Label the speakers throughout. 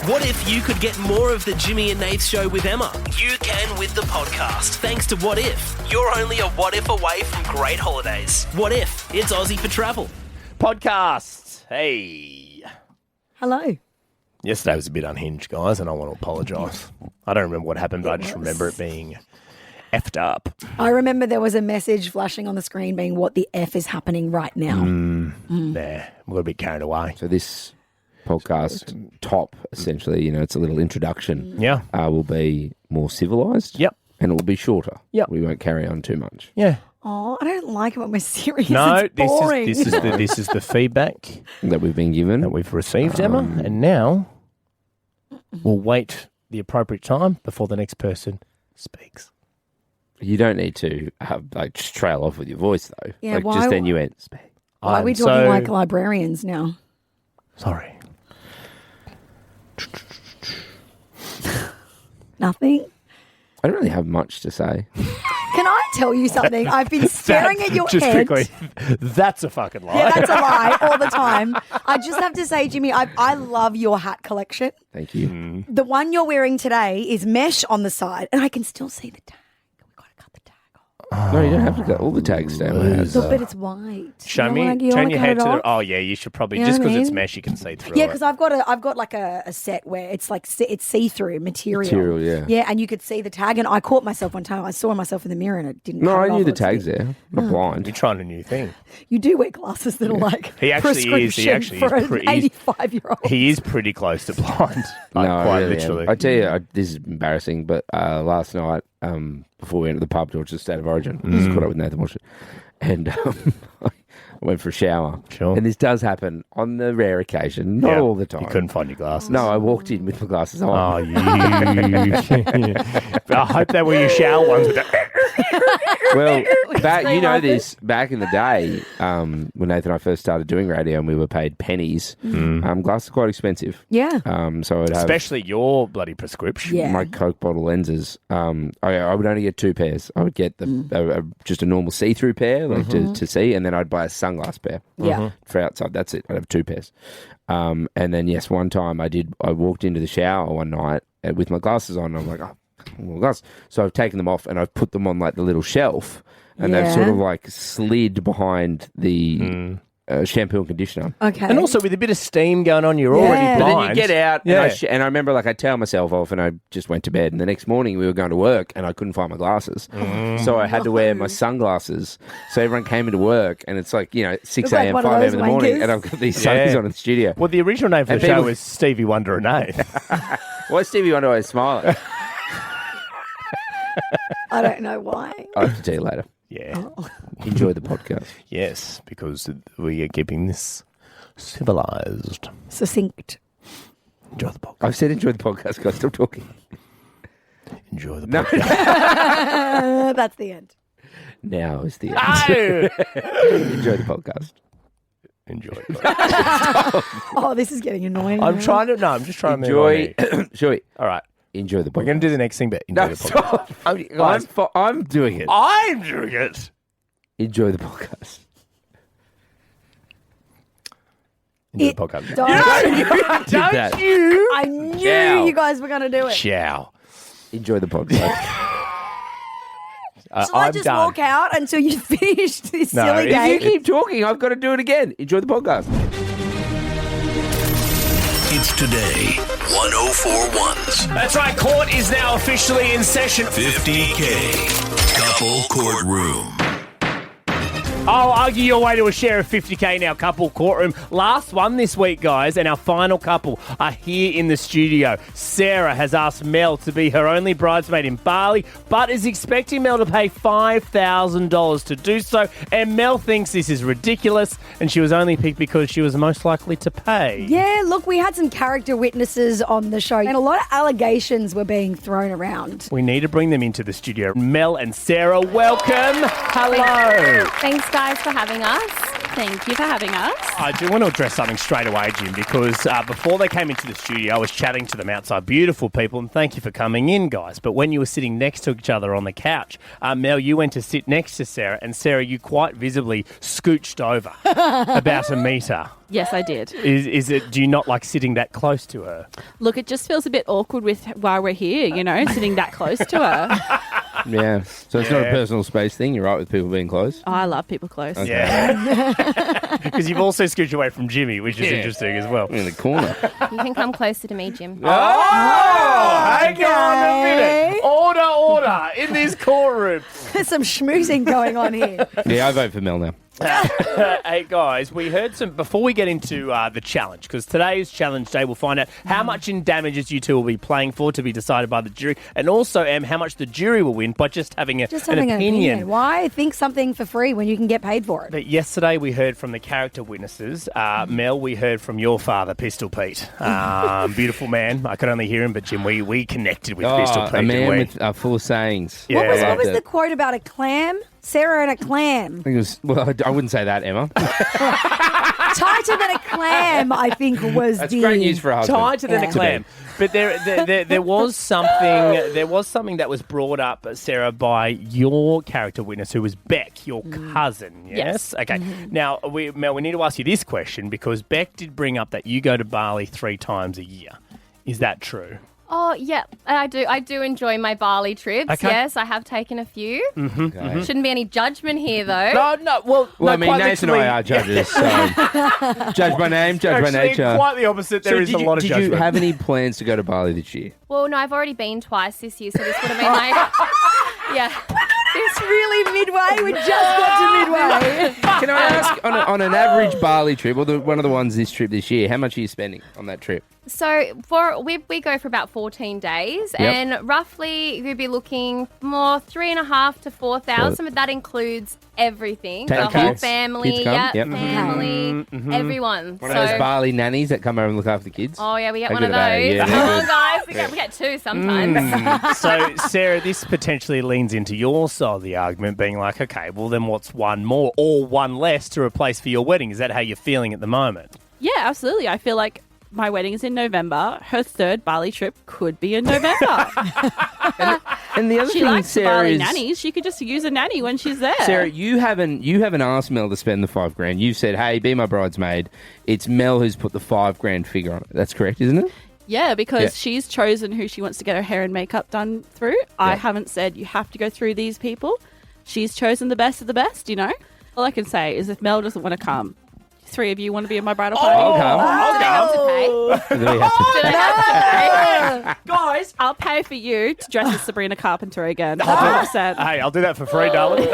Speaker 1: What if you could get more of the Jimmy and Nath Show with Emma? You can with the podcast. Thanks to What If. You're only a what if away from great holidays. What if? It's Aussie for travel.
Speaker 2: Podcasts. Hey.
Speaker 3: Hello.
Speaker 2: Yesterday was a bit unhinged, guys, and I want to apologise. I don't remember what happened, but I just remember it being effed up.
Speaker 3: I remember there was a message flashing on the screen being, what the F is happening right now?
Speaker 2: There, we got a bit carried away.
Speaker 4: So this podcast top, essentially, it's a little introduction.
Speaker 2: Yeah.
Speaker 4: Will be more civilised.
Speaker 2: Yep.
Speaker 4: And it will be shorter.
Speaker 2: Yep.
Speaker 4: We won't carry on too much.
Speaker 2: Yeah.
Speaker 3: Oh, I don't like it when we're serious.
Speaker 2: No,
Speaker 3: it's boring.
Speaker 2: this is the feedback
Speaker 4: That we've been given.
Speaker 2: that we've received, Emma, and now we'll wait the appropriate time before the next person speaks.
Speaker 4: You don't need to just trail off with your voice, though.
Speaker 3: Yeah,
Speaker 4: just then you went, speak.
Speaker 3: Why are we talking like librarians now?
Speaker 2: Sorry.
Speaker 3: Nothing?
Speaker 4: I don't really have much to say.
Speaker 3: Can I tell you something? I've been staring at your
Speaker 2: just
Speaker 3: head.
Speaker 2: quickly, that's a fucking lie.
Speaker 3: Yeah, that's a lie all the time. I just have to say, Jimmy, I love your hat collection.
Speaker 4: Thank you.
Speaker 3: The one you're wearing today is mesh on the side, and I can still see the tag. We've got to cut the tag off.
Speaker 4: No, you don't have to cut all the tags down.
Speaker 3: But it's white.
Speaker 2: Show
Speaker 3: You
Speaker 2: me.
Speaker 3: wanna
Speaker 2: Turn your
Speaker 3: cut
Speaker 2: head
Speaker 3: it
Speaker 2: to
Speaker 3: off?
Speaker 2: the. Oh yeah, you should probably
Speaker 3: You know
Speaker 2: just
Speaker 3: what I
Speaker 2: because it's
Speaker 3: mean?
Speaker 2: mesh, you can see through.
Speaker 3: Yeah,
Speaker 2: it.
Speaker 3: because I've got like a set where it's like it's see-through material.
Speaker 4: Material, yeah.
Speaker 3: Yeah, and you could see the tag, and I caught myself one time. I saw myself in the mirror, and it didn't.
Speaker 4: No,
Speaker 3: cut
Speaker 4: I
Speaker 3: it
Speaker 4: knew
Speaker 3: off.
Speaker 4: the
Speaker 3: It's
Speaker 4: tags
Speaker 3: big.
Speaker 4: there. I'm not blind.
Speaker 2: You're trying a new thing.
Speaker 3: You do wear glasses that are like
Speaker 2: He actually is. He
Speaker 3: prescription
Speaker 2: actually
Speaker 3: for
Speaker 2: is
Speaker 3: an
Speaker 2: pretty-
Speaker 3: 85-year-old.
Speaker 2: He is pretty close to blind. Like,
Speaker 4: No, I
Speaker 2: quite
Speaker 4: really
Speaker 2: literally.
Speaker 4: am. I tell you, this is embarrassing, but last night, before we went to the pub to watch the State of Origin, I just caught up with Nathan watched it, and I went for a shower.
Speaker 2: Sure.
Speaker 4: And this does happen on the rare occasion, not
Speaker 2: Yeah.
Speaker 4: all the time.
Speaker 2: You couldn't find your glasses.
Speaker 4: No, I walked in with my glasses on.
Speaker 2: Oh, you. I hope they were your shower ones. With that.
Speaker 4: Well, back
Speaker 3: like
Speaker 4: this back in the day when Nathan and I first started doing radio and we were paid pennies. Glasses are quite expensive.
Speaker 3: Yeah.
Speaker 4: So I'd have
Speaker 2: Especially your bloody prescription.
Speaker 3: Yeah.
Speaker 4: my Coke bottle lenses. I would only get two pairs. I would get just a normal see-through pair, like to see, and then I'd buy a sunglass pair.
Speaker 3: Yeah.
Speaker 4: For outside. That's it. I'd have two pairs. And then yes, one time I walked into the shower one night with my glasses on. And I'm like, oh, my glasses. So I've taken them off and I've put them on like the little shelf, and they've sort of like slid behind the shampoo and conditioner.
Speaker 3: Okay.
Speaker 2: And also with a bit of steam going on, you're
Speaker 3: Yeah.
Speaker 2: already
Speaker 4: But
Speaker 2: blind.
Speaker 4: then you get out,
Speaker 2: Yeah.
Speaker 4: and I remember like I tailed myself off, and I just went to bed. And the next morning we were going to work, and I couldn't find my glasses, so I had to wear my sunglasses. So everyone came into work, and it's like 6
Speaker 3: It's like
Speaker 4: a.m.,
Speaker 3: one of
Speaker 4: 5 a.m. in
Speaker 3: those
Speaker 4: the morning,
Speaker 3: wankers.
Speaker 4: and I've got these
Speaker 2: Yeah.
Speaker 4: sunnies on in the studio.
Speaker 2: Well, the original name for
Speaker 4: And
Speaker 2: the show
Speaker 4: people-
Speaker 2: was Stevie Wonder and Nate.
Speaker 4: Why is Stevie Wonder always smiling?
Speaker 3: I don't know why.
Speaker 4: I'll have to tell you later.
Speaker 2: Yeah.
Speaker 4: Enjoy the podcast.
Speaker 2: Yes, because we are keeping this civilized.
Speaker 3: Succinct.
Speaker 2: Enjoy the podcast.
Speaker 4: I've said enjoy the podcast, guys. Stop talking.
Speaker 2: Enjoy the
Speaker 4: No,
Speaker 2: podcast.
Speaker 3: That's the end.
Speaker 4: now is the end.
Speaker 2: No!
Speaker 4: Enjoy the podcast.
Speaker 2: Enjoy the podcast.
Speaker 3: Oh, this is getting annoying.
Speaker 2: I'm
Speaker 3: now.
Speaker 2: trying to... No, I'm just trying
Speaker 4: Enjoy.
Speaker 2: to...
Speaker 4: Sure.
Speaker 2: All right.
Speaker 4: Enjoy the podcast.
Speaker 2: We're going to do the next thing, but enjoy
Speaker 4: No,
Speaker 2: the podcast.
Speaker 4: stop. I'm doing it.
Speaker 2: I'm doing it.
Speaker 4: Enjoy the podcast.
Speaker 2: Enjoy the podcast.
Speaker 3: Don't-
Speaker 4: Did that.
Speaker 2: you?
Speaker 3: I knew
Speaker 4: Ciao.
Speaker 3: you guys were going to do it.
Speaker 2: Ciao.
Speaker 4: Enjoy the podcast.
Speaker 3: Shall I
Speaker 2: I'm
Speaker 3: just
Speaker 2: done.
Speaker 3: walk out until you finish this
Speaker 2: No,
Speaker 3: silly
Speaker 2: if
Speaker 4: If you
Speaker 3: game?
Speaker 4: keep talking, I've got to do it again. Enjoy the podcast.
Speaker 5: It's today. 1041's
Speaker 2: That's right. Court is now officially in session.
Speaker 5: 50K Couple Courtroom.
Speaker 2: I'll argue your way to a share of 50K in our couple courtroom. Last one this week, guys, and our final couple are here in the studio. Sarah has asked Mel to be her only bridesmaid in Bali, but is expecting Mel to pay $5,000 to do so. And Mel thinks this is ridiculous, and she was only picked because she was most likely to pay.
Speaker 3: Yeah, look, we had some character witnesses on the show, and a lot of allegations were being thrown around.
Speaker 2: We need to bring them into the studio. Mel and Sarah, welcome. Hello.
Speaker 6: Thanks, guys for having us. Thank you for having us.
Speaker 2: I do want to address something straight away, Jim, because before they came into the studio, I was chatting to them outside. Beautiful people, and thank you for coming in, guys. But when you were sitting next to each other on the couch, Mel, you went to sit next to Sarah, and Sarah, you quite visibly scooched over about a metre.
Speaker 6: Yes, I did.
Speaker 2: Is it? Do you not like sitting that close to her?
Speaker 6: Look, it just feels a bit awkward with while we're here, sitting that close to her.
Speaker 4: Yeah. So it's not a personal space thing. You're right with people being close.
Speaker 6: Oh, I love people close.
Speaker 4: Okay.
Speaker 2: Yeah. Because you've also scooched away from Jimmy, which is interesting as well.
Speaker 4: In the corner.
Speaker 7: You can come closer to me, Jim.
Speaker 2: Hang on a minute. Order in this courtroom.
Speaker 3: There's some schmoozing going on here.
Speaker 4: Yeah, I vote for Mel now.
Speaker 2: Hey guys, we heard some before we get into the challenge, because today is challenge day. We'll find out how much in damages you two will be playing for to be decided by the jury, and also how much the jury will win by just having an opinion.
Speaker 3: Why think something for free when you can get paid for it?
Speaker 2: But yesterday we heard from the character witnesses. Mel, we heard from your father, Pistol Pete. Beautiful man. I could only hear him, but Jim, we connected with Pistol Pete.
Speaker 4: A man with full of sayings.
Speaker 2: Yeah.
Speaker 3: What was the quote about a clam? Sarah and a clam.
Speaker 4: I think it was, I wouldn't say that, Emma.
Speaker 3: Tighter than a clam, I think was
Speaker 4: That's great news for a husband.
Speaker 2: Tighter than a clam. But there was something. There was something that was brought up, Sarah, by your character witness, who was Beck, your cousin. Yes. Okay. Now, Mel, we need to ask you this question, because Beck did bring up that you go to Bali 3 times a year. Is that true?
Speaker 7: Oh, yeah, I do. I do enjoy my Bali trips.
Speaker 2: Okay.
Speaker 7: Yes, I have taken a few. Shouldn't be any judgment here, though.
Speaker 2: No. Well,
Speaker 4: I mean, Nathan and I are judges, so judge by name, judge by nature.
Speaker 2: Quite the opposite. There is a lot of judgment.
Speaker 4: Did you have any plans to go to Bali this year?
Speaker 7: Well, no, I've already been twice this year, so this would have been like... Yeah.
Speaker 3: It's really midway. We just got to midway.
Speaker 4: Can I ask, on an average Bali trip, or one of the ones this year, how much are you spending on that trip?
Speaker 7: So we go for about 14 days, and roughly you'd be looking more 3,500 to 4,000, but that includes everything. The whole family, family, everyone.
Speaker 4: One of those Bali nannies that come over and look after the kids?
Speaker 7: Oh, yeah, we get
Speaker 4: How
Speaker 7: one of
Speaker 4: good are they?
Speaker 7: those.
Speaker 4: Yeah,
Speaker 7: Come
Speaker 4: they're
Speaker 7: on, guys. We get 2 sometimes.
Speaker 2: So, Sarah, this potentially leans into your side of the argument, being like, okay, well, then what's one more or one less to replace for your wedding? Is that how you're feeling at the moment?
Speaker 6: Yeah, absolutely. I feel like my wedding is in November. Her 3rd Bali trip could be in November.
Speaker 4: And the other
Speaker 6: She
Speaker 4: thing,
Speaker 6: likes the
Speaker 4: Sarah,
Speaker 6: Bali
Speaker 4: is...
Speaker 6: nannies. She could just use a nanny when she's there.
Speaker 4: Sarah, you haven't asked Mel to spend the $5,000. You've said, hey, be my bridesmaid. It's Mel who's put the $5,000 figure on it. That's correct, isn't it?
Speaker 6: Yeah, because she's chosen who she wants to get her hair and makeup done through. I haven't said you have to go through these people. She's chosen the best of the best, All I can say is if Mel doesn't want to come, 3 of you want to be in my bridal party?
Speaker 4: I'll come.
Speaker 7: I'll have to pay.
Speaker 4: Do we have to-
Speaker 7: Do I have to pay?
Speaker 6: Guys, I'll pay for you to dress as Sabrina Carpenter again. 100%.
Speaker 2: Hey, I'll do that for free, darling.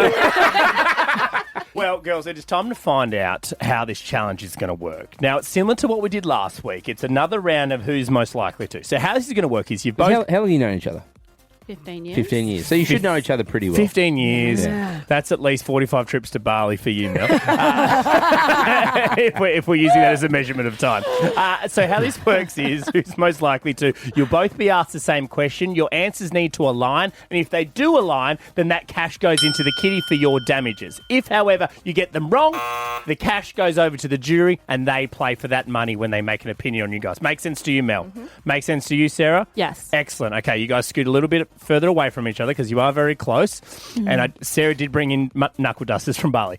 Speaker 2: Well, girls, it is time to find out how this challenge is going to work. Now, it's similar to what we did last week. It's another round of who's most likely to. So how this is going to work is you've both...
Speaker 4: How long have you known each other?
Speaker 6: 15 years.
Speaker 4: 15 years. So you should know each other pretty well.
Speaker 2: 15 years. Yeah. That's at least 45 trips to Bali for you, Mel. if we're using that as a measurement of time. So how this works is, who's most likely to, you'll both be asked the same question. Your answers need to align. And if they do align, then that cash goes into the kitty for your damages. If, however, you get them wrong, the cash goes over to the jury and they play for that money when they make an opinion on you guys. Make sense to you, Mel? Make sense to you, Sarah?
Speaker 6: Yes.
Speaker 2: Excellent. Okay, you guys scoot a little bit further away from each other because you are very close. And Sarah did bring in knuckle dusters from Bali.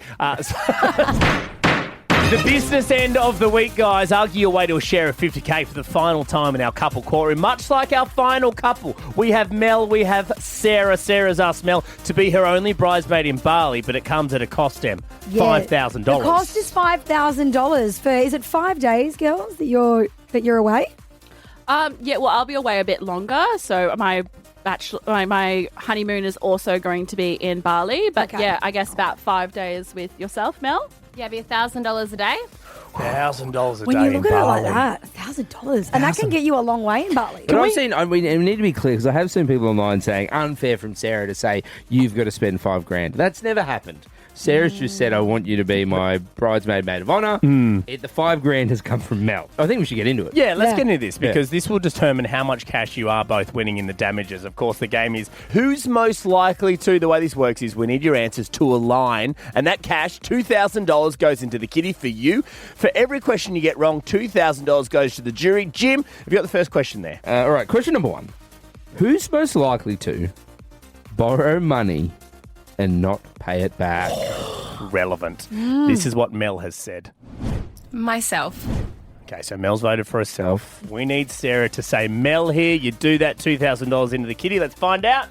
Speaker 2: The business end of the week, guys. Argue your way to a share of $50,000 for the final time in our couple courtroom. Much like our final couple, we have Mel, we have Sarah. Sarah's asked Mel to be her only bridesmaid in Bali, but it comes at a cost, Em. $5,000.
Speaker 3: The cost is $5,000 for, is it 5 days, girls, that you're away?
Speaker 6: Yeah, well, I'll be away a bit longer, so my honeymoon is also going to be in Bali, but yeah, I guess about 5 days with yourself, Mel.
Speaker 7: Yeah, it'd be $1,000 a day.
Speaker 2: $1,000 a day
Speaker 3: When you look
Speaker 2: in
Speaker 3: at it
Speaker 2: Bali.
Speaker 3: like that, $1,000. And that can get you a long way in Bali.
Speaker 4: But we need to be clear, because I have seen people online saying unfair from Sarah to say you've got to spend $5,000. That's never happened. Sarah's just said, I want you to be my bridesmaid maid of honour. The $5,000 has come from Mel. I think we should get into it.
Speaker 2: Yeah, let's get into this because this will determine how much cash you are both winning in the damages. Of course, the game is who's most likely to. The way this works is we need your answers to align, and that cash, $2,000, goes into the kitty for you. For every question you get wrong, $2,000 goes to the jury. Jim, have you got the first question there?
Speaker 4: All right, question number 1. Who's most likely to borrow money and not pay it back?
Speaker 2: Relevant. This is what Mel has said.
Speaker 8: Myself.
Speaker 2: Okay, so Mel's voted for herself. We need Sarah to say Mel here. You do that $2,000 into the kitty. Let's find out.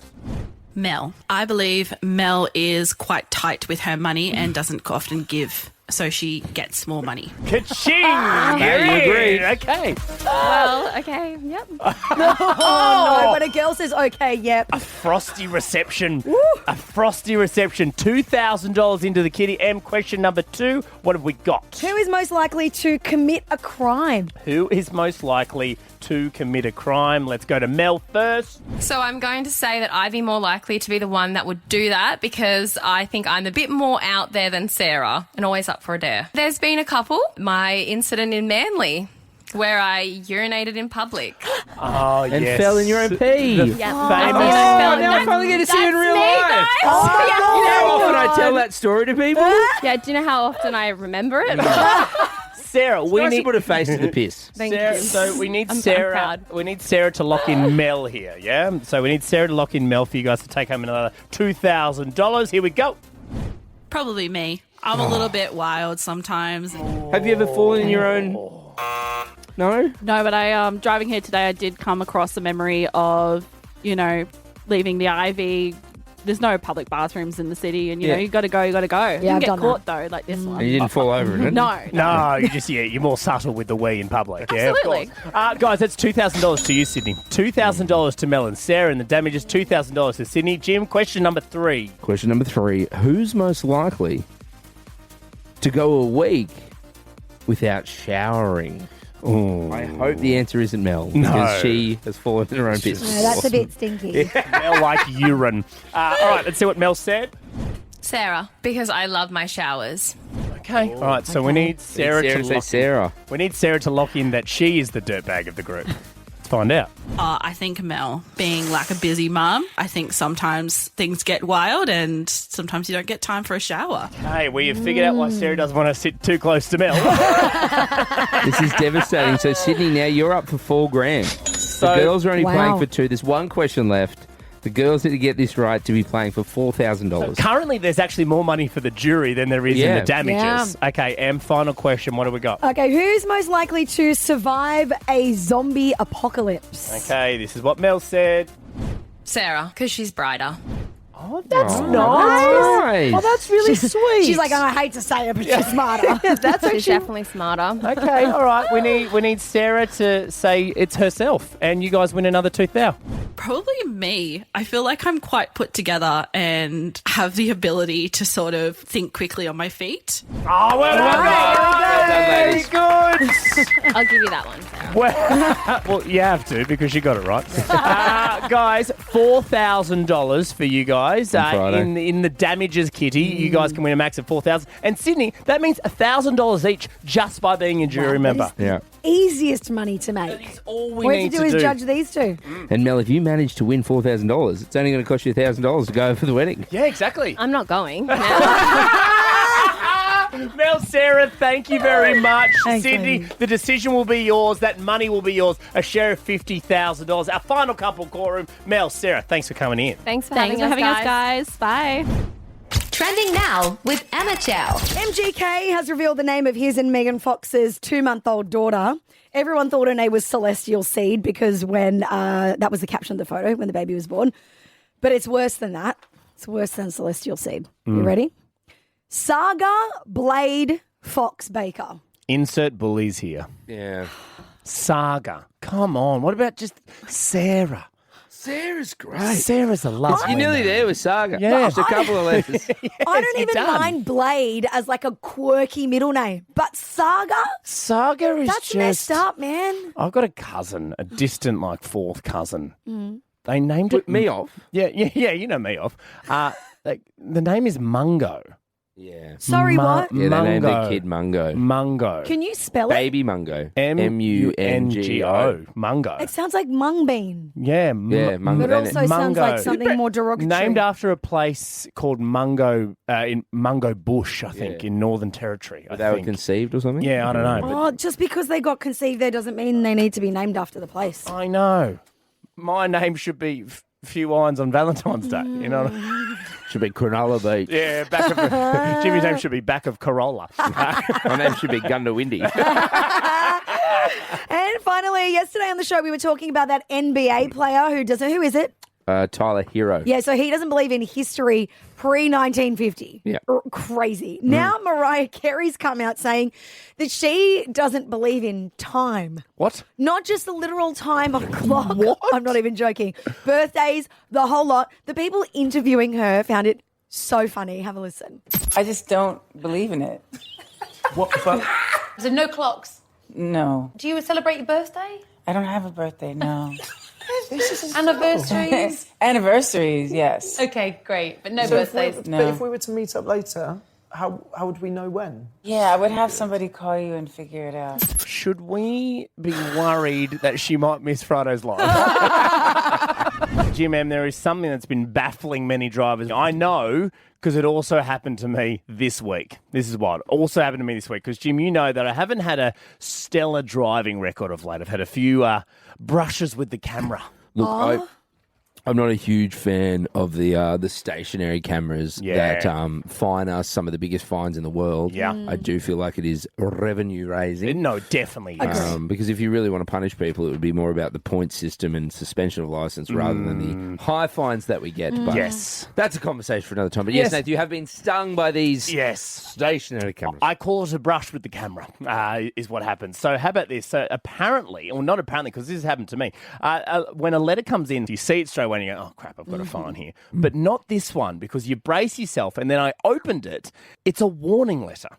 Speaker 9: Mel. I believe Mel is quite tight with her money and doesn't often give, so she gets more money.
Speaker 2: Ka-ching!
Speaker 4: Okay, you agreed.
Speaker 2: Okay.
Speaker 7: Well, okay, yep.
Speaker 3: Oh, no, when a girl says, okay, yep.
Speaker 2: A frosty reception. A frosty reception. $2,000 into the kitty. Question number 2. What have we got?
Speaker 3: Who is most likely to commit a crime?
Speaker 2: Who is most likely to commit a crime? Let's go to Mel first.
Speaker 8: So I'm going to say that I'd be more likely to be the one that would do that because I think I'm a bit more out there than Sarah and always up for a dare. There's been a couple. My incident in Manly where I urinated in public.
Speaker 2: Oh,
Speaker 4: And
Speaker 2: yes.
Speaker 4: fell in your own pee.
Speaker 2: The
Speaker 7: Yeah.
Speaker 2: famous...
Speaker 4: Now I finally get to see you in real life. You know how often I tell that story to people?
Speaker 7: Yeah, do you know how often I remember it?
Speaker 2: Sarah, we
Speaker 4: Nice to
Speaker 2: need...
Speaker 4: put a face to the piss.
Speaker 7: Thank
Speaker 2: Sarah,
Speaker 7: you.
Speaker 2: so we need
Speaker 7: I'm
Speaker 2: Sarah.
Speaker 7: proud.
Speaker 2: We need Sarah to lock in Mel here. Yeah. So we need Sarah to lock in Mel for you guys to take home another $2,000. Here we go.
Speaker 9: Probably me. I'm a little bit wild sometimes.
Speaker 4: Have you ever fallen in your own... No?
Speaker 6: No, but driving here today, I did come across a memory of, leaving the Ivy. There's no public bathrooms in the city, and you got to go. You
Speaker 3: I've
Speaker 6: can get
Speaker 3: done
Speaker 6: caught though, like this one.
Speaker 4: And you didn't fall over in it?
Speaker 6: No.
Speaker 2: No, you're more subtle with the wee in public.
Speaker 6: Absolutely.
Speaker 2: Yeah, of course. Guys, that's $2,000 to you, Sydney. $2,000 to Mel and Sarah, and the damage is $2,000 to Sydney. Jim, question number 3.
Speaker 4: Question number 3. Who's most likely to go a week without showering?
Speaker 2: Ooh.
Speaker 4: I hope the answer isn't Mel because she has fallen in her own piss.
Speaker 3: No, that's a bit stinky.
Speaker 2: Mel like urine. All right, let's see what Mel said.
Speaker 8: Sarah, because I love my showers.
Speaker 2: Okay. All right, so we need Sarah,
Speaker 4: Sarah
Speaker 2: to
Speaker 4: say
Speaker 2: lock
Speaker 4: Sarah.
Speaker 2: We need Sarah to lock in that she is the dirtbag of the group. Let's find out.
Speaker 9: I think Mel, being like a busy mum, I think sometimes things get wild and sometimes you don't get time for a shower.
Speaker 2: Hey, well, you've figured out why Sarah doesn't want to sit too close to Mel.
Speaker 4: This is devastating. So, Sydney, now you're up for $4,000. The girls are only playing for 2. There's one question left. The girls need to get this right to be playing for $4,000.
Speaker 2: Currently, there's actually more money for the jury than there is in
Speaker 4: Yeah.
Speaker 2: the damages.
Speaker 3: Yeah.
Speaker 2: Okay, Em, final question. What do we got?
Speaker 3: Okay, who's most likely to survive a zombie apocalypse?
Speaker 2: Okay, this is what Mel said.
Speaker 8: Sarah, because she's brighter.
Speaker 2: Oh, that's nice.
Speaker 4: Nice.
Speaker 2: Oh, that's really sweet.
Speaker 3: She's like, I hate to say it, but she's smarter.
Speaker 2: That's
Speaker 7: She's definitely smarter.
Speaker 2: okay. All right, we need Sarah to say it's herself, and you guys win another $2,000.
Speaker 9: Probably me. I feel like I'm quite put together and have the ability to sort of think quickly on my feet.
Speaker 2: Oh, well done,
Speaker 4: ladies.
Speaker 2: Very good.
Speaker 7: I'll give you that one, Sarah.
Speaker 2: Well, you have to because you got it right. Guys, $4,000 for you guys in the damages kitty. You guys can win a max of $4,000. And Sydney, that means $1,000 each just by being a jury member.
Speaker 3: That is easiest money to make.
Speaker 2: All
Speaker 3: All we have to do is judge these two.
Speaker 4: And Mel, if you manage to win $4,000, it's only going to cost you $1,000 to go for the wedding.
Speaker 2: Yeah, exactly.
Speaker 7: I'm not going.
Speaker 2: Mel, Sarah, thank you very much.
Speaker 3: Thanks,
Speaker 2: Sydney,
Speaker 3: lady.
Speaker 2: the decision will be yours. That money will be yours. A share of $50,000. Our final couple courtroom.
Speaker 3: Mel, Sarah, thanks for coming in.
Speaker 7: Thanks for
Speaker 6: Thanks
Speaker 7: having
Speaker 6: for
Speaker 7: us,
Speaker 6: having us, guys. Bye.
Speaker 10: Trending now with Emma Chow.
Speaker 3: MGK has revealed the name of his and Megan Fox's 2-month-old daughter. Everyone thought her name was Celestial Seed because when that was the caption of the photo when the baby was born. But it's worse than that. It's worse than Celestial Seed. You ready? Saga Blade Fox Baker.
Speaker 2: Insert bullies here.
Speaker 4: Yeah.
Speaker 2: Saga. Come on. What about just Sarah?
Speaker 4: Sarah's great.
Speaker 2: Sarah's a lovely
Speaker 4: You're nearly
Speaker 2: name.
Speaker 4: there with Saga.
Speaker 2: Yeah.
Speaker 4: Just a couple of letters.
Speaker 3: I don't
Speaker 2: you're
Speaker 3: even
Speaker 2: done.
Speaker 3: mind Blade as like a quirky middle name. But Saga?
Speaker 2: Saga is
Speaker 3: That's
Speaker 2: just...
Speaker 3: messed up, man.
Speaker 2: I've got a cousin, a distant, like, fourth cousin. They named
Speaker 4: Put
Speaker 2: it...
Speaker 4: me off.
Speaker 2: Yeah, you know me off. The name is Mungo.
Speaker 4: Yeah.
Speaker 3: Sorry, what?
Speaker 4: Yeah, they named their kid Mungo.
Speaker 2: Mungo.
Speaker 3: Can you spell it?
Speaker 4: Baby Mungo.
Speaker 2: Mungo. Mungo.
Speaker 3: It sounds like mung bean.
Speaker 2: Yeah.
Speaker 4: Mungo.
Speaker 3: But it also sounds like something more derogatory.
Speaker 2: Named after a place called Mungo, in Mungo Bush, I think, in Northern Territory.
Speaker 4: They were conceived or something?
Speaker 2: Yeah, I don't know.
Speaker 3: Oh, just because they got conceived there doesn't mean they need to be named after the place.
Speaker 2: I know. My name should be Few Wines on Valentine's Day. You know what I mean?
Speaker 4: Should be Cronulla Beach.
Speaker 2: Yeah, Jimmy's name should be back of Corolla.
Speaker 4: My name should be Gunda Windy.
Speaker 3: And finally, yesterday on the show, we were talking about that NBA player who is it?
Speaker 4: Tyler Hero.
Speaker 3: Yeah, so he doesn't believe in history pre-1950.
Speaker 4: Yeah.
Speaker 3: Crazy. Now Mariah Carey's come out saying that she doesn't believe in time.
Speaker 2: What?
Speaker 3: Not just the literal time on a clock.
Speaker 2: What?
Speaker 3: I'm not even joking. Birthdays, the whole lot. The people interviewing her found it so funny. Have a listen.
Speaker 11: I just don't believe in it.
Speaker 2: What the fuck?
Speaker 12: Is there no clocks?
Speaker 11: No.
Speaker 12: Do you celebrate your birthday?
Speaker 11: I don't have a birthday, no.
Speaker 12: Anniversaries?
Speaker 11: Anniversaries, yes.
Speaker 12: Okay, great. But no birthdays?
Speaker 11: No.
Speaker 13: But if we were to meet up later, how would we know when?
Speaker 11: Yeah, I would have somebody call you and figure it out.
Speaker 2: Should we be worried that she might miss Friday's live? Jim M, there is something that's been baffling many drivers. I know because it also happened to me this week. This is what also happened to me this week because, Jim, you know that I haven't had a stellar driving record of late. I've had a few brushes with the camera.
Speaker 4: Look, I'm not a huge fan of the stationary cameras that fine us some of the biggest fines in the world.
Speaker 2: Yeah.
Speaker 4: I do feel like it is revenue raising.
Speaker 2: No, definitely.
Speaker 4: Because if you really want to punish people, it would be more about the point system and suspension of license rather than the high fines that we get. But
Speaker 2: yes.
Speaker 4: That's a conversation for another time. But yes, Nath, you have been stung by these stationary cameras.
Speaker 2: I call it a brush with the camera, is what happens. So how about this? So apparently, or not apparently, because this has happened to me, when a letter comes in, you see it straight away and you go, oh, crap, I've got a fine here. But not this one, because you brace yourself, and then I opened it. It's a warning letter.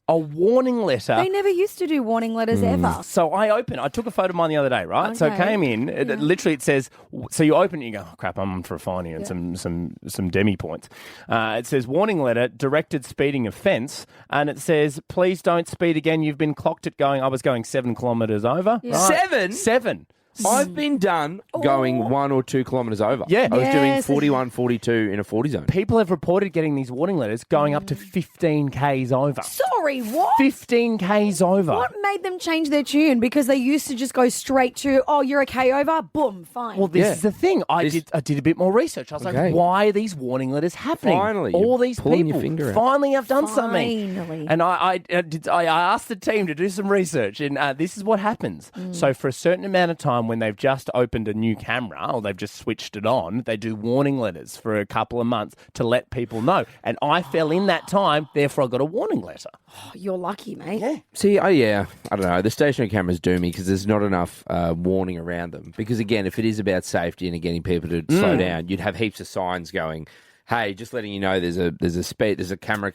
Speaker 2: A warning letter.
Speaker 3: They never used to do warning letters ever.
Speaker 2: So I took a photo of mine the other day, right? So it came in, literally it says, so you open it and you go, oh, crap, I'm on for a fine here and some demi points. It says, warning letter, directed speeding offence, and it says, please don't speed again. You've been clocked at I was going 7 kilometres over.
Speaker 3: Yeah.
Speaker 2: Right. 7?
Speaker 4: I've been done going 1 or 2 kilometres over.
Speaker 2: Yeah.
Speaker 4: I was doing 41, 42 in a 40 zone.
Speaker 2: People have reported getting these warning letters going up to 15 Ks over.
Speaker 3: Sorry, what?
Speaker 2: 15 Ks over.
Speaker 3: What made them change their tune? Because they used to just go straight to, oh, you're a K over? Boom, fine.
Speaker 2: Well, this is the thing. I did a bit more research. I was like, why are these warning letters happening?
Speaker 4: Finally.
Speaker 2: All these
Speaker 4: pulling
Speaker 2: people.
Speaker 4: Your finger out.
Speaker 2: Finally, I've done something.
Speaker 3: Finally.
Speaker 2: And I asked the team to do some research, and this is what happens. So for a certain amount of time when they've just opened a new camera or they've just switched it on, they do warning letters for a couple of months to let people know. And I fell in that time, therefore I got a warning letter.
Speaker 3: Oh, you're lucky, mate.
Speaker 2: Yeah.
Speaker 4: See, I don't know. The stationary cameras do me because there's not enough warning around them. Because, again, if it is about safety and getting people to slow down, you'd have heaps of signs going, hey, just letting you know there's a camera,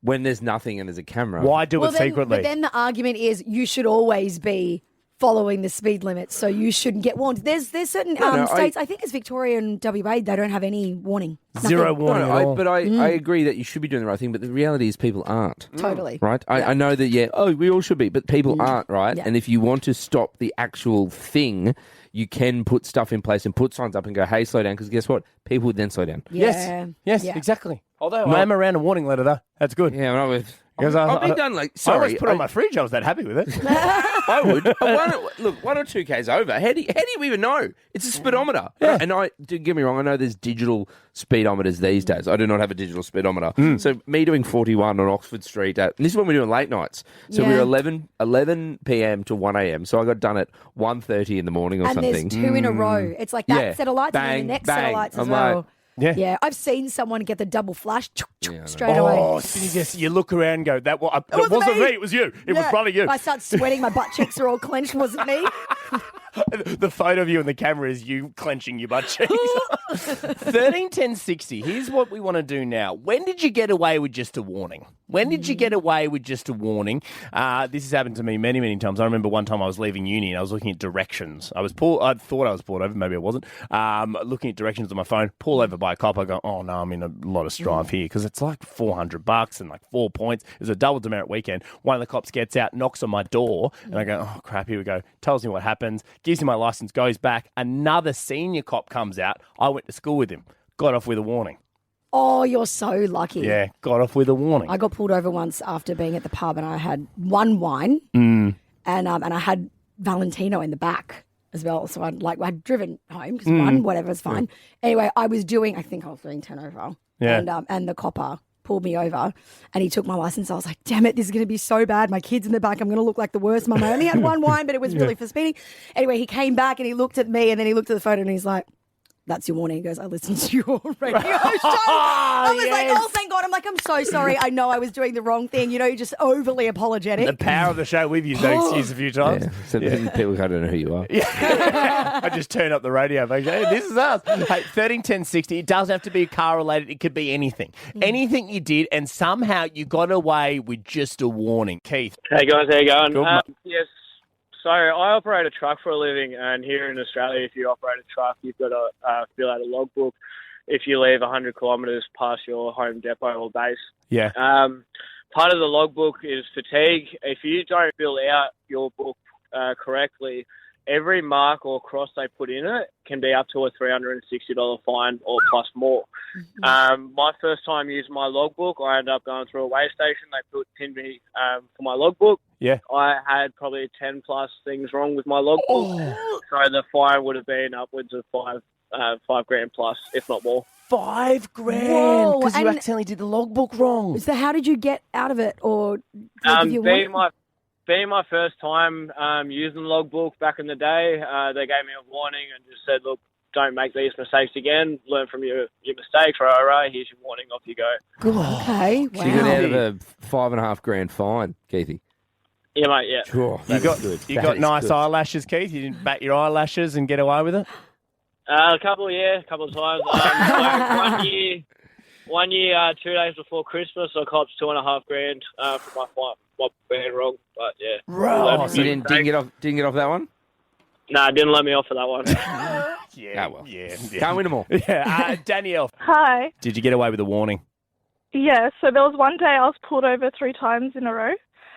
Speaker 4: when there's nothing and there's a camera.
Speaker 2: Why do it secretly?
Speaker 3: But then the argument is you should always be following the speed limit, so you shouldn't get warned. There's certain states, I think it's Victoria and WA, they don't have any warning.
Speaker 2: Zero warning at all.
Speaker 4: But I agree that you should be doing the right thing, but the reality is people aren't.
Speaker 3: Totally.
Speaker 4: Right? I know that, we all should be, but people aren't, right?
Speaker 3: Yeah.
Speaker 4: And if you want to stop the actual thing, you can put stuff in place and put signs up and go, hey, slow down, because guess what? People would then slow down.
Speaker 3: Yeah.
Speaker 2: Yes, exactly. Although I am around a warning letter, though. That's good.
Speaker 4: Yeah, I'm not with...
Speaker 2: Because
Speaker 4: I've been done
Speaker 2: I always put it on my fridge. I was that happy with it.
Speaker 4: I would. 1 or 2 Ks over. How do you even know? It's a speedometer.
Speaker 2: Yeah.
Speaker 4: And don't get me wrong, I know there's digital speedometers these days. I do not have a digital speedometer. So me doing 41 on Oxford Street, and this is when we're doing late nights. So we were 11 p.m. to 1 a.m. So I got done at 1:30 in the morning or something.
Speaker 3: And there's 2 in a row. It's like that set of lights and then the next set of lights as well. Yeah, I've seen someone get the double flash straight away.
Speaker 2: Oh, so you look around and go, that wasn't me, it was you. It was probably you.
Speaker 3: I start sweating, my butt cheeks are all clenched, wasn't me.
Speaker 2: The photo of you in the camera is you clenching your butt cheeks. 131060. Here's what we want to do now. When did you get away with just a warning? When did you get away with just a warning? This has happened to me many, many times. I remember one time I was leaving uni and I was looking at directions. I thought I was pulled over. Maybe I wasn't. Looking at directions on my phone, pull over by a cop. I go, oh no, I'm in a lot of strife here because it's like $400 and like 4 points. It was a double demerit weekend. One of the cops gets out, knocks on my door, and I go, oh crap, here we go. Tells me what happens, gives me my license, goes back. Another senior cop comes out. I went to school with him. Got off with a warning.
Speaker 3: Oh, you're so lucky.
Speaker 2: Yeah, got off with a warning.
Speaker 3: I got pulled over once after being at the pub and I had one wine and I had Valentino in the back as well. So I'd driven home because one, whatever, is fine. Anyway, I think I was doing 10 over.
Speaker 2: Yeah.
Speaker 3: And the copper pulled me over and he took my license. I was like, damn it, this is going to be so bad. My kid's in the back. I'm going to look like the worst mum. I only had one wine, but it was really for speeding. Anyway, he came back and he looked at me and then he looked at the photo and he's like, that's your warning. He goes, I listened to your radio show. I was like, oh, thank God. I'm like, I'm so sorry. I know I was doing the wrong thing. You know, you're just overly apologetic.
Speaker 2: The power of the show. We've used that excuse a few times.
Speaker 4: Yeah. So people don't know who you are.
Speaker 2: Yeah. I just turn up the radio. Make sure, hey, this is us. Hey, 131060. It doesn't have to be car related. It could be anything. Anything you did, and somehow you got away with just a warning. Keith.
Speaker 14: Hey guys, how you going?
Speaker 2: Good,
Speaker 14: yes. So I operate a truck for a living, and here in Australia, if you operate a truck, you've got to fill out a logbook if you leave 100 kilometres past your home depot or base.
Speaker 2: Yeah.
Speaker 14: Part of the logbook is fatigue. If you don't fill out your book correctly, every mark or cross they put in it can be up to a $360 fine or plus more. My first time using my logbook, I ended up going through a weigh station. They pinned me for my logbook.
Speaker 2: Yeah.
Speaker 14: I had probably 10 plus things wrong with my logbook. So the fine would have been upwards of $5 grand plus, if not more.
Speaker 2: $5 grand
Speaker 3: Whoa,
Speaker 2: because you
Speaker 3: and-
Speaker 2: accidentally did the logbook wrong.
Speaker 3: So how did you get out of it? Or did you
Speaker 14: being my first time using the logbook back in the day, they gave me a warning and just said, look, don't make these mistakes again. Learn from your mistakes. Right, here's your warning. Off you go.
Speaker 3: Okay, wow.
Speaker 4: So you got out of a $5.5 grand fine, Keithy.
Speaker 14: Yeah, mate, yeah.
Speaker 4: Sure.
Speaker 2: You got nice eyelashes, Keith. You didn't bat your eyelashes and get away with it?
Speaker 14: A couple of times. One year, 2 days before Christmas, I copped $2.5 grand for my fine. My being wrong, but yeah.
Speaker 4: Right. You didn't get off that one?
Speaker 14: No, didn't let me off for that one.
Speaker 2: Yeah.
Speaker 4: well.
Speaker 2: Yeah.
Speaker 4: Can't win them all.
Speaker 2: Yeah. Danielle.
Speaker 15: Hi.
Speaker 2: Did you get away with a warning?
Speaker 15: Yeah, so there was one day I was pulled over 3 times in a row.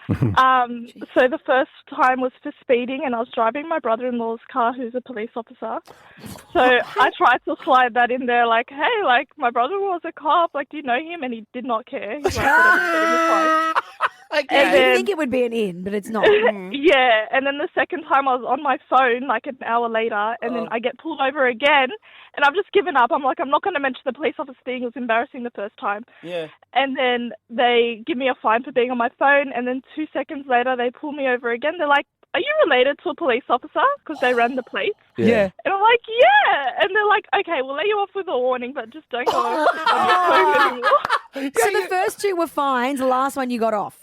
Speaker 15: So the first time was for speeding, and I was driving my brother-in-law's car, who's a police officer. So I tried to slide that in there, like, hey, like, my brother-in-law's a cop, like, do you know him? And he did not care. He's like, whatever,
Speaker 3: Okay. I didn't think it would be an in, but it's not.
Speaker 15: Yeah, and then the second time I was on my phone, like an hour later, and then I get pulled over again, and I've just given up. I'm like, I'm not going to mention the police officer thing. It was embarrassing the first time.
Speaker 2: Yeah.
Speaker 15: And then they give me a fine for being on my phone, and then 2 seconds later, they pull me over again. They're like, are you related to a police officer? Because they ran the plates.
Speaker 2: Yeah.
Speaker 15: And I'm like, yeah. And they're like, okay, we'll let you off with a warning, but just don't go on your phone anymore.
Speaker 3: So the first 2 were fines. The last one you got off.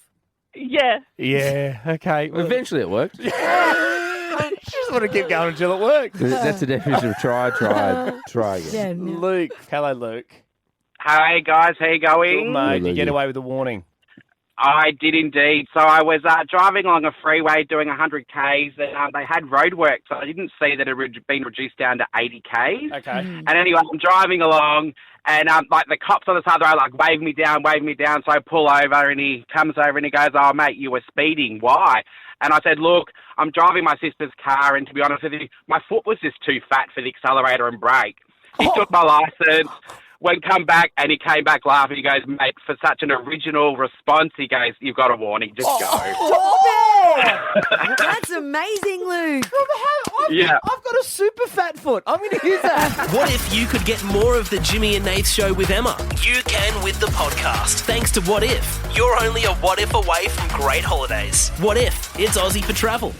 Speaker 15: Yeah.
Speaker 2: Yeah. Okay. Well,
Speaker 4: Eventually it worked.
Speaker 2: you just want to keep going until it works.
Speaker 4: That's the definition of try again.
Speaker 3: Yeah,
Speaker 2: Luke. Hello, Luke.
Speaker 16: Hey guys, how you going?
Speaker 2: Good, mate. You get away with a warning.
Speaker 16: I did indeed. So I was driving along a freeway doing 100 Ks and they had roadwork, so I didn't see that it had been reduced down to 80 Ks.
Speaker 2: Okay.
Speaker 16: And anyway, I'm driving along and like the cops on the side of the road like wave me down. So I pull over and he comes over and he goes, oh mate, you were speeding. Why? And I said, look, I'm driving my sister's car and to be honest with you, my foot was just too fat for the accelerator and brake. He took my license. When come back, and he came back laughing, he goes, mate, for such an original response, he goes, you've got a warning, just go.
Speaker 3: Stop it! That's amazing, Luke.
Speaker 2: I've got a super fat foot. I'm going to use that.
Speaker 1: What if you could get more of the Jimmy and Nath Show with Emma? You can with the podcast. Thanks to What If. You're only a what if away from great holidays. What if? It's Aussie for travel.